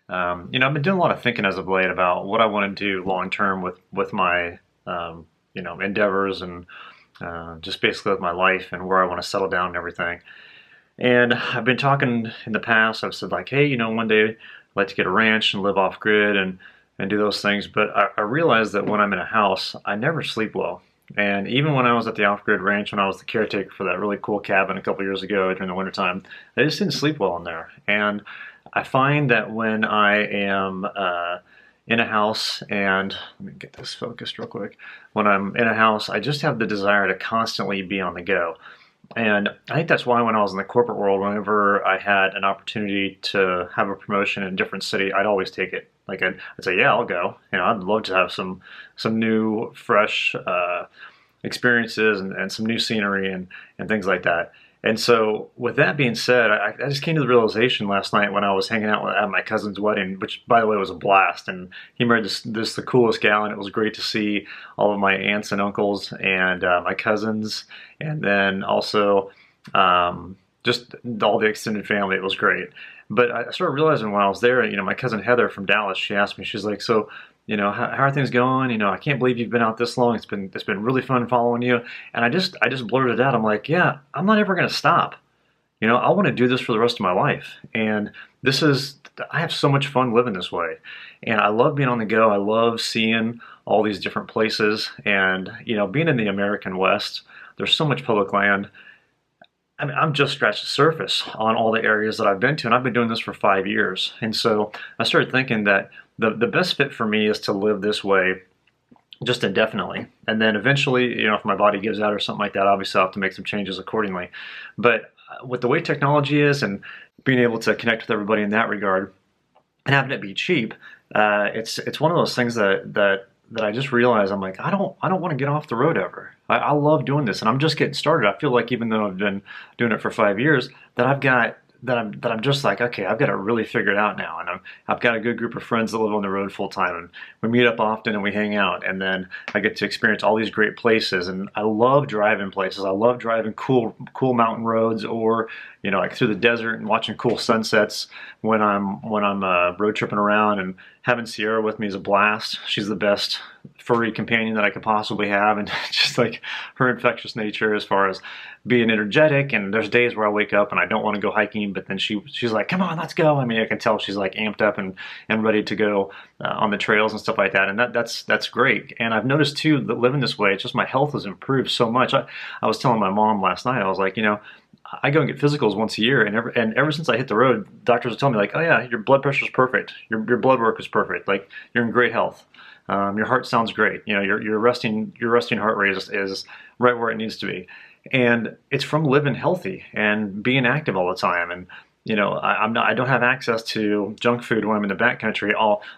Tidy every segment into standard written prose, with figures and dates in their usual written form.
You know, I've been doing a lot of thinking as of late about what I want to do long term with my you know, endeavors and just basically with my life and where I want to settle down and everything. And I've been talking in the past. I've said like, hey, you know, one day I'd like to get a ranch and live off grid and do those things. But I realized that when I'm in a house, I never sleep well. And even when I was at the off-grid ranch, when I was the caretaker for that really cool cabin a couple years ago during the wintertime, I just didn't sleep well in there. And I find that when I am in a house, and let me get this focused real quick. When I'm in a house, I just have the desire to constantly be on the go. And I think that's why when I was in the corporate world, whenever I had an opportunity to have a promotion in a different city, I'd always take it. Like I'd say, yeah, I'll go. You know, I'd love to have some new, fresh experiences and some new scenery and things like that. And so, with that being said, I just came to the realization last night when I was hanging out at my cousin's wedding, which, by the way, was a blast. And he married this the coolest gal, and it was great to see all of my aunts and uncles and my cousins, and then also just all the extended family. It was great. But I started realizing when I was there, you know, my cousin Heather from Dallas, she asked me, she's like, so, you know, how are things going? You know, I can't believe you've been out this long. It's been really fun following you. And I just blurted out, I'm like, yeah, I'm not ever going to stop. You know, I want to do this for the rest of my life. And this is, I have so much fun living this way. And I love being on the go. I love seeing all these different places. And, you know, being in the American West, there's so much public land. I mean, I'm just scratched the surface on all the areas that I've been to, and I've been doing this for 5 years. And so I started thinking that the best fit for me is to live this way just indefinitely. And then eventually, you know, if my body gives out or something like that, obviously I'll have to make some changes accordingly. But with the way technology is and being able to connect with everybody in that regard and having it be cheap, it's one of those things that I just realized I'm like, I don't want to get off the road ever. I love doing this, and I'm just getting started. I feel like even though I've been doing it for 5 years, that I'm just like, okay, I've got to really figure it out now. And I've got a good group of friends that live on the road full time, and we meet up often and we hang out. And then I get to experience all these great places, and I love driving places. I love driving cool mountain roads, or you know, like through the desert and watching cool sunsets when I'm road tripping around. And having Sierra with me is a blast. She's the best furry companion that I could possibly have, and just like her infectious nature as far as being energetic. And there's days where I wake up and I don't want to go hiking, but then she's like, come on, let's go. I mean, I can tell she's like amped up and ready to go on the trails and stuff like that. And that's great. And I've noticed too that living this way, it's just my health has improved so much. I was telling my mom last night, I was like, you know, I go and get physicals once a year, and ever since I hit the road, doctors will tell me like, oh yeah, your blood pressure is perfect, your blood work is perfect, like you're in great health, your heart sounds great, you know, your resting heart rate is right where it needs to be, and it's from living healthy and being active all the time. And you know, I don't have access to junk food when I'm in the backcountry.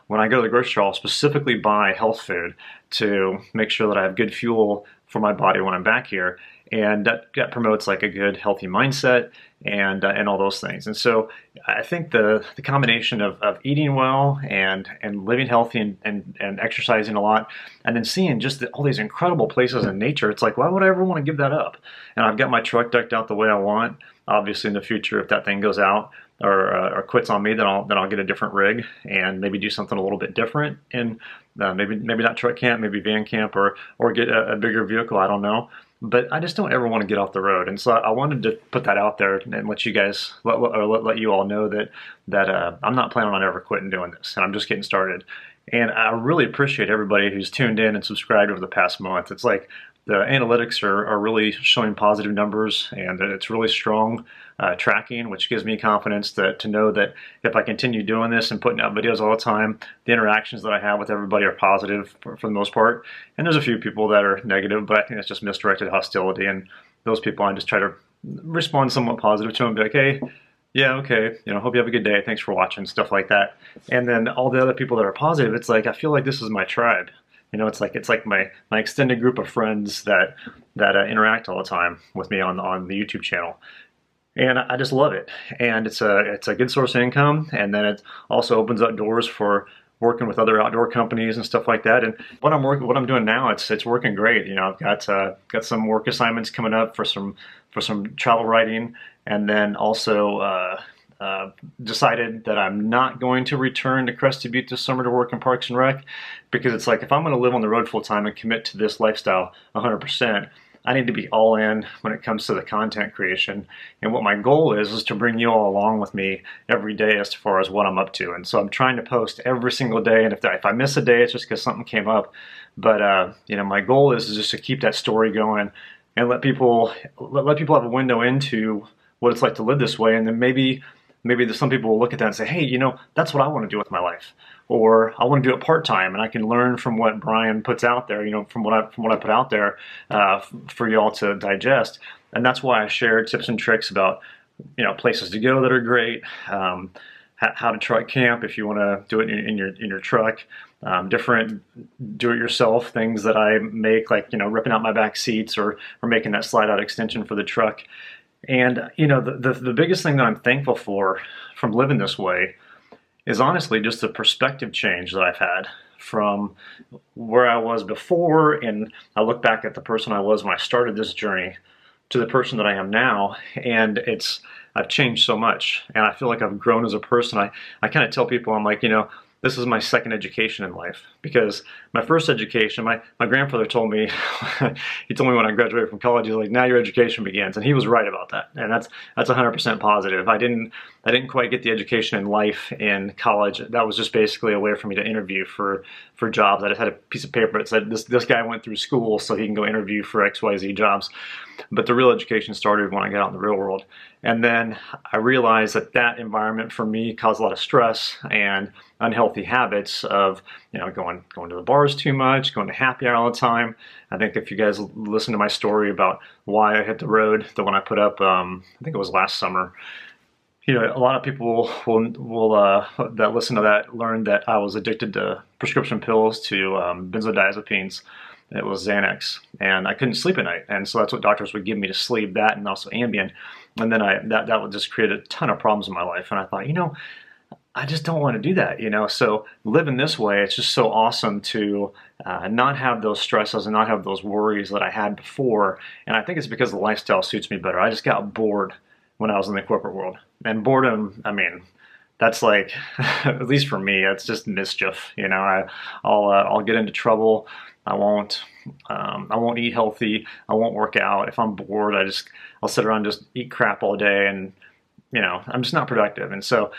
When I go to the grocery store, I'll specifically buy health food to make sure that I have good fuel for my body when I'm back here, and that promotes like a good healthy mindset and all those things. And so I think the combination of eating well and living healthy and exercising a lot, and then seeing just all these incredible places in nature, it's like, why would I ever want to give that up? And I've got my truck decked out the way I want. Obviously, in the future, if that thing goes out or quits on me, then I'll get a different rig and maybe do something a little bit different. And maybe not truck camp, maybe van camp, or get a bigger vehicle. I don't know. But I just don't ever want to get off the road. And so I wanted to put that out there and let you guys, let you all know that I'm not planning on ever quitting doing this, and I'm just getting started. And I really appreciate everybody who's tuned in and subscribed over the past month. It's like the analytics are really showing positive numbers, and it's really strong tracking, which gives me confidence to know that if I continue doing this and putting out videos all the time, the interactions that I have with everybody are positive for the most part. And there's a few people that are negative, but I think that's just misdirected hostility. And those people, I just try to respond somewhat positive to them, be like, hey, yeah, okay, you know, hope you have a good day, thanks for watching, stuff like that. And then all the other people that are positive, it's like I feel like this is my tribe. You know, it's like my extended group of friends that interact all the time with me on the YouTube channel, and I just love it. And it's a good source of income, and then it also opens up doors for working with other outdoor companies and stuff like that. And what I'm doing now, it's working great. You know, I've got some work assignments coming up for some travel writing, and then also decided that I'm not going to return to Crested Butte this summer to work in Parks and Rec, because it's like, if I'm going to live on the road full time and commit to this lifestyle 100%, I need to be all in when it comes to the content creation. And what my goal is to bring you all along with me every day as far as what I'm up to. And so I'm trying to post every single day. And if I miss a day, it's just because something came up. But you know, my goal is just to keep that story going and let people have a window into what it's like to live this way. And then maybe some people will look at that and say, hey, you know, that's what I want to do with my life. Or I want to do it part-time, and I can learn from what Brian puts out there, you know, from what I put out there for y'all to digest. And that's why I share tips and tricks about, you know, places to go that are great, how to truck camp if you want to do it in your truck, different do-it-yourself things that I make, like, you know, ripping out my back seats or making that slide-out extension for the truck. And, you know, the biggest thing that I'm thankful for from living this way is honestly just the perspective change that I've had from where I was before. And I look back at the person I was when I started this journey to the person that I am now, and I've changed so much, and I feel like I've grown as a person. I kind of tell people, I'm like, you know, this is my second education in life, because my first education, my grandfather told me, he told me when I graduated from college, he's like, now your education begins. And he was right about that. And that's 100% positive. I didn't quite get the education in life in college. That was just basically a way for me to interview for jobs. I just had a piece of paper that said, this guy went through school so he can go interview for XYZ jobs. But the real education started when I got out in the real world. And then I realized that environment for me caused a lot of stress and unhealthy habits of, you know, going to the bars too much, going to happy hour all the time. I think if you guys listen to my story about why I hit the road, the one I put up, I think it was last summer, you know, a lot of people will that listen to that learn that I was addicted to prescription pills, to benzodiazepines. It was Xanax, and I couldn't sleep at night, and so that's what doctors would give me to sleep, that and also Ambien. And then that would just create a ton of problems in my life. And I thought, you know, I just don't want to do that, you know. So living this way, it's just so awesome to not have those stresses and not have those worries that I had before. And I think it's because the lifestyle suits me better. I just got bored when I was in the corporate world, and boredom, I mean, that's like, at least for me, it's just mischief. You know, I'll get into trouble. I won't eat healthy. I won't work out. If I'm bored, I'll sit around and just eat crap all day, and, you know, I'm just not productive. And so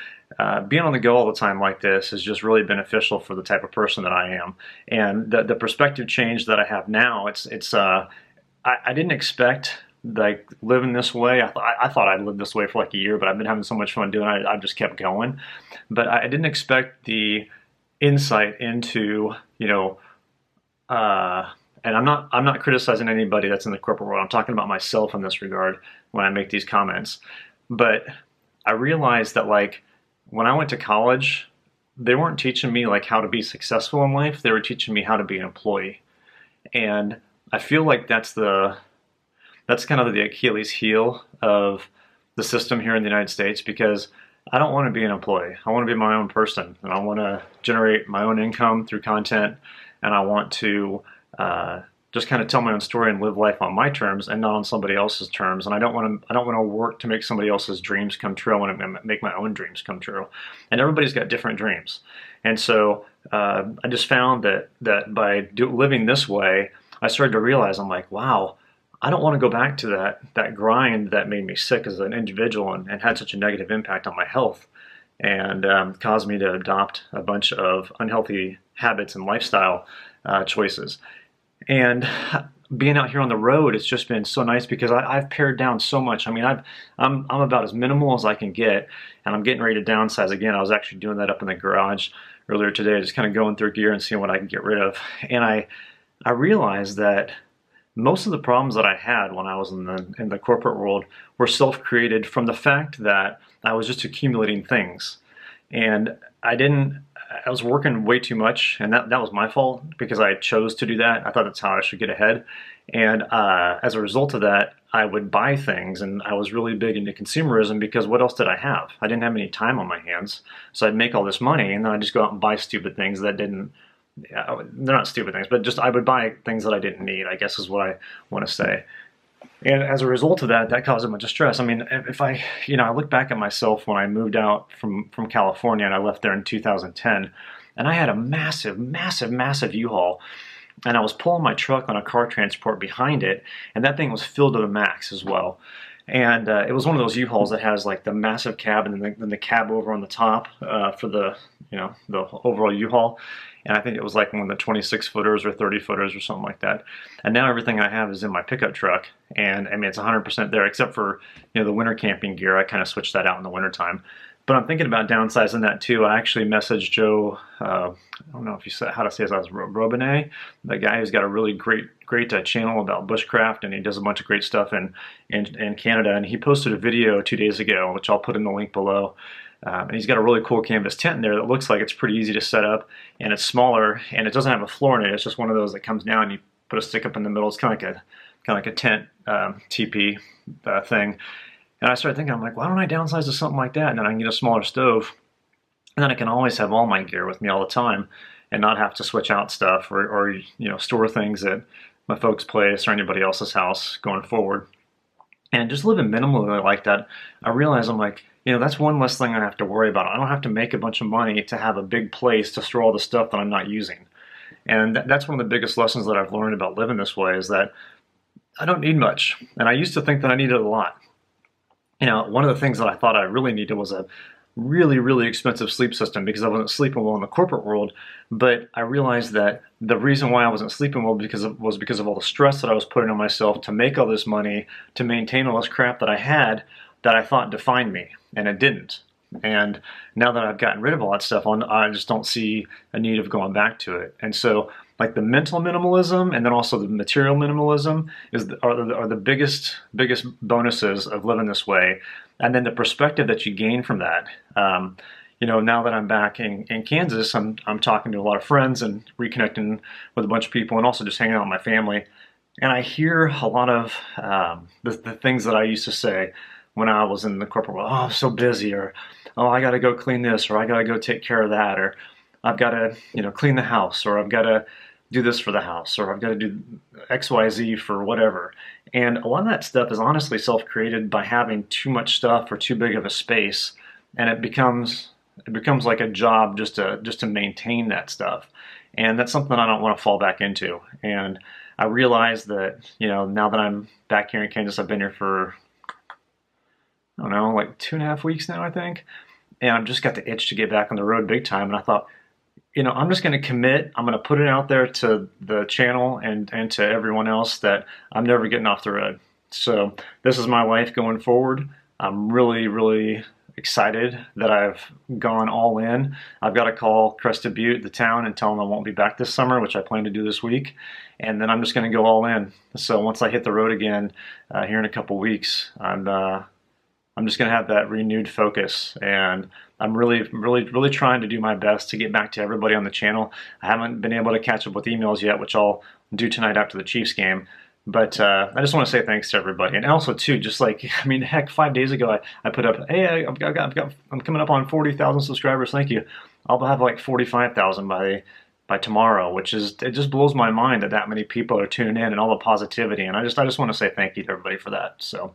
being on the go all the time like this is just really beneficial for the type of person that I am. And the perspective change that I have now, I didn't expect, like, living this way. I thought I'd live this way for like a year, but I've been having so much fun doing it, I've just kept going. But I didn't expect the insight into, you know, and I'm not criticizing anybody that's in the corporate world. I'm talking about myself in this regard when I make these comments. But I realized that, like, when I went to college, they weren't teaching me like how to be successful in life. They were teaching me how to be an employee. And I feel like that's kind of the Achilles heel of the system here in the United States, because I don't want to be an employee. I want to be my own person, and I want to generate my own income through content, and I want to just kind of tell my own story and live life on my terms and not on somebody else's terms. And I don't want to work to make somebody else's dreams come true. I want to make my own dreams come true. And everybody's got different dreams. And so I just found that by living this way, I started to realize, I'm like, wow, I don't want to go back to that grind that made me sick as an individual and had such a negative impact on my health, and caused me to adopt a bunch of unhealthy habits and lifestyle choices. And being out here on the road, it's just been so nice, because I've pared down so much. I mean, I'm about as minimal as I can get, and I'm getting ready to downsize again. I was actually doing that up in the garage earlier today, just kind of going through gear and seeing what I can get rid of. And I realized that most of the problems that I had when I was in the corporate world were self-created from the fact that I was just accumulating things. And I was working way too much, and that was my fault, because I chose to do that. I thought that's how I should get ahead. And as a result of that, I would buy things, and I was really big into consumerism, because what else did I have? I didn't have any time on my hands. So I'd make all this money, and then I'd just go out and buy stupid things that didn't, they're not stupid things, but just I would buy things that I didn't need, I guess is what I want to say. And as a result of that, that caused a bunch of stress. I mean, if I, I look back at myself when I moved out from California and I left there in 2010, and I had a massive, massive, massive U-Haul, and I was pulling my truck on a car transport behind it, and that thing was filled to the max as well. And it was one of those U-Hauls that has like the massive cab and then the cab over on the top for the, the overall U-Haul. And I think it was like one of the 26 footers or 30 footers or something like that. And now everything I have is in my pickup truck. And I mean, it's 100% there, except for, the winter camping gear. I kind of switched that out in the wintertime. But I'm thinking about downsizing that too. I actually messaged Joe, I don't know if you said how to say his last name, Robinet, the guy who's got a really great channel about bushcraft, and he does a bunch of great stuff in Canada. And he posted a video 2 days ago, which I'll put in the link below. And he's got a really cool canvas tent in there that looks like it's pretty easy to set up, and it's smaller, and it doesn't have a floor in it. It's just one of those that comes down and you put a stick up in the middle. It's kind of like a tent teepee thing. And I started thinking, I'm like, why don't I downsize to something like that? And then I can get a smaller stove, and then I can always have all my gear with me all the time, and not have to switch out stuff or store things at my folks' place or anybody else's house going forward. And just living minimally like that, I realize I'm like, that's one less thing I have to worry about. I don't have to make a bunch of money to have a big place to store all the stuff that I'm not using. And that's one of the biggest lessons that I've learned about living this way, is that I don't need much. And I used to think that I needed a lot. One of the things that I thought I really needed was a really, really expensive sleep system, because I wasn't sleeping well in the corporate world. But I realized that the reason why I wasn't sleeping well was because of all the stress that I was putting on myself to make all this money, to maintain all this crap that I had, that I thought defined me, and it didn't. And now that I've gotten rid of all that stuff, I just don't see a need of going back to it. And so, like, the mental minimalism and then also the material minimalism are the biggest bonuses of living this way. And then the perspective that you gain from that. Now that I'm back in Kansas, I'm talking to a lot of friends and reconnecting with a bunch of people, and also just hanging out with my family. And I hear a lot of the things that I used to say when I was in the corporate world. Oh, I'm so busy, or oh, I got to go clean this, or I got to go take care of that, or I've got to clean the house, or I've got to do this for the house, or I've got to do XYZ for whatever. And a lot of that stuff is honestly self-created by having too much stuff or too big of a space, and it becomes like a job just to maintain that stuff. And that's something I don't want to fall back into. And I realize that, now that I'm back here in Kansas, I've been here for, I don't know, like 2.5 weeks now, I think. And I've just got the itch to get back on the road big time. And I thought, I'm just going to commit. I'm going to put it out there to the channel and to everyone else that I'm never getting off the road. So this is my life going forward. I'm really, really excited that I've gone all in. I've got to call Crested Butte, the town, and tell them I won't be back this summer, which I plan to do this week. And then I'm just going to go all in. So once I hit the road again here in a couple weeks, I'm just going to have that renewed focus, and I'm really, really, really trying to do my best to get back to everybody on the channel. I haven't been able to catch up with emails yet, which I'll do tonight after the Chiefs game. But I just want to say thanks to everybody, and also too, just like, I mean, heck, 5 days ago I put up, hey, I'm coming up on 40,000 subscribers. Thank you. I'll have like 45,000 by tomorrow, which is, it just blows my mind that many people are tuning in, and all the positivity. And I just want to say thank you to everybody for that. So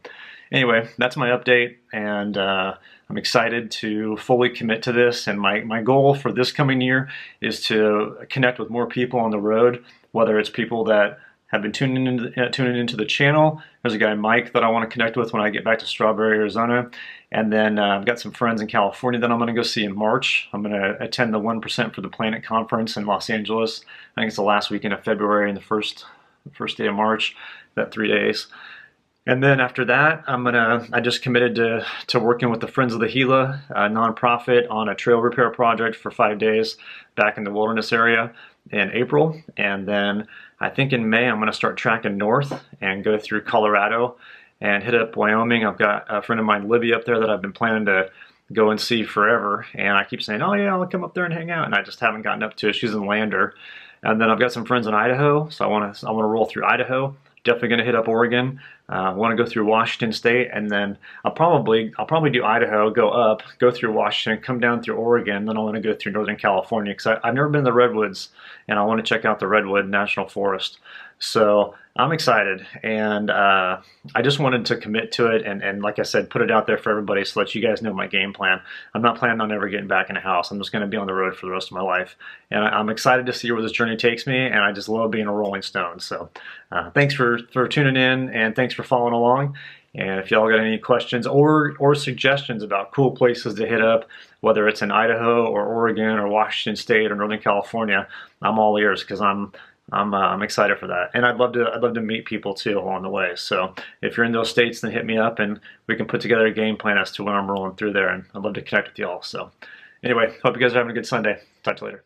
anyway, that's my update, and I'm excited to fully commit to this. And my goal for this coming year is to connect with more people on the road, whether it's people that have been tuning into the channel. There's a guy, Mike, that I want to connect with when I get back to Strawberry, Arizona. And then I've got some friends in California that I'm going to go see in March. I'm going to attend the 1% for the Planet conference in Los Angeles. I think it's the last weekend of February and the first day of March, that 3 days. And then after that, I just committed to working with the Friends of the Gila, a nonprofit, on a trail repair project for 5 days back in the wilderness area in April. And then I think in May, I'm going to start tracking north and go through Colorado and hit up Wyoming. I've got a friend of mine, Libby, up there that I've been planning to go and see forever. And I keep saying, oh yeah, I'll come up there and hang out. And I just haven't gotten up to it. She's in Lander. And then I've got some friends in Idaho, so I want to roll through Idaho. Definitely going to hit up Oregon. I want to go through Washington State, and then I'll probably do Idaho, go through Washington, come down through Oregon. Then I want to go through Northern California, because I've never been to the Redwoods, and I want to check out the Redwood National Forest. So I'm excited, and I just wanted to commit to it, and like I said, put it out there for everybody so let you guys know my game plan. I'm not planning on ever getting back in a house. I'm just going to be on the road for the rest of my life, and I'm excited to see where this journey takes me, and I just love being a Rolling Stone. So thanks for tuning in, and thanks for following along. And if y'all got any questions or suggestions about cool places to hit up, whether it's in Idaho or Oregon or Washington State or Northern California, I'm all ears because I'm excited for that, and I'd love to meet people too along the way. So if you're in those states, then hit me up, and we can put together a game plan as to when I'm rolling through there. And I'd love to connect with y'all. So anyway, hope you guys are having a good Sunday. Talk to you later.